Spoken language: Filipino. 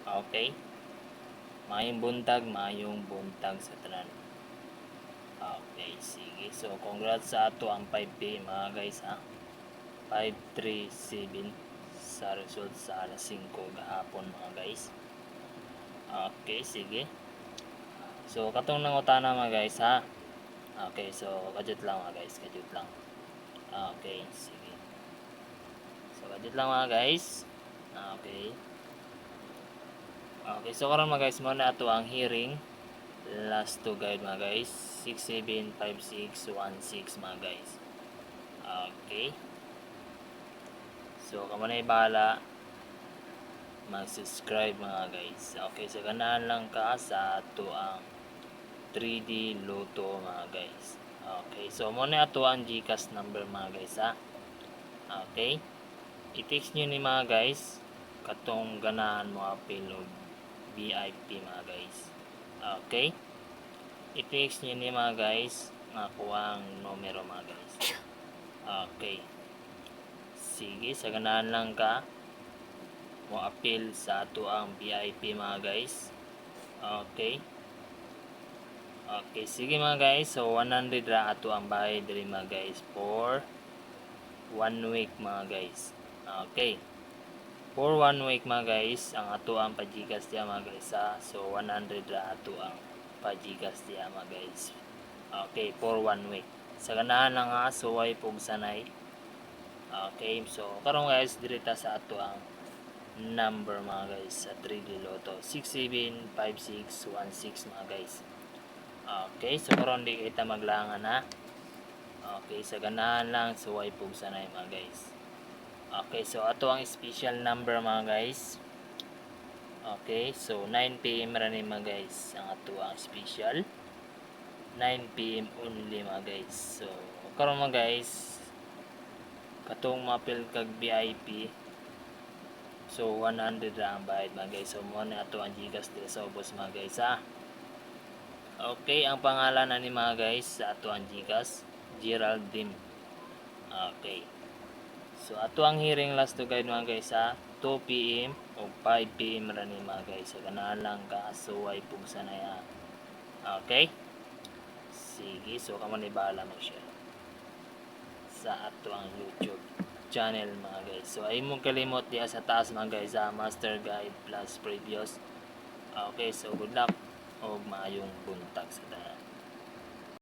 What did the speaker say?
Okay? Mayong buntag sa tanan. Okay, sige. So, congrats sa ato ang 5P mga guys ha. 537 sa result sa alas 5 gahapon mga guys. Okay, sige. So, katong nangutana mga guys ha. Okay, so kadjut lang mga guys, kadjut lang. Okay, sige. So, kadjut lang mga guys. Okay. Okay, so karon mga guys, mo na ato ang hearing. Last to guide mga guys, 675616 mga guys. Okay. So, kamo na bahala mag-subscribe mga guys. Okay, so ganahan lang ka sa ato ang 3D Lotto mga guys. Okay, so mo na ato ang GCash number mga guys ha. Okay. I-text nyo ni mga guys katong ganahan mo apil o VIP mga guys. Okay. I-text nyo ni mga guys nga kuha ang numero mga guys. Okay. Sige, sa ganahan lang ka mo appeal sa ato ang VIP mga guys. Okay. Okay, sige mga guys. So 100 ra ato ang bayad diri mga guys for 1 week mga guys. Okay. For 1 week mga guys, ang ato ang pajigas diya mga guys ha. So 100 ra ato ang pajigas diya mga guys. Okay, for 1 week. Sa ganahan lang ha, suway pong sanay. Okay, so karon guys, direta sa ato ang number mga guys sa 3D Lotto 675616 mga guys. Okay, so karon di kita maglangan ha. Okay, sa ganahan lang, suway pong sanay mga guys. Okay, so ato ang special number mga guys. Okay, so 9 PM ra ni mga guys ang ato ang special. 9 PM only mga guys. So karon mga guys, katong mapil kag VIP, so 100 ra ang bayad mga guys. So mo na ato ang GCash dito sa ubos mga guys ha. Okay, ang pangalan na ni mga guys sa ato ang GCash, Geraldine. Okay. So ato ang hearing last to guide mga guys ha, 2 PM o 5 PM ra ni mga guys. So ganahan lang ka, suway pug sanay ha. Okay? Sige, so kamo ni bahala mo share sa ato ang YouTube channel mga guys. So ay mong kalimot diha sa taas mga guys sa Master Guide plus previous. Okay, so good luck o maayong buntag sa tanan.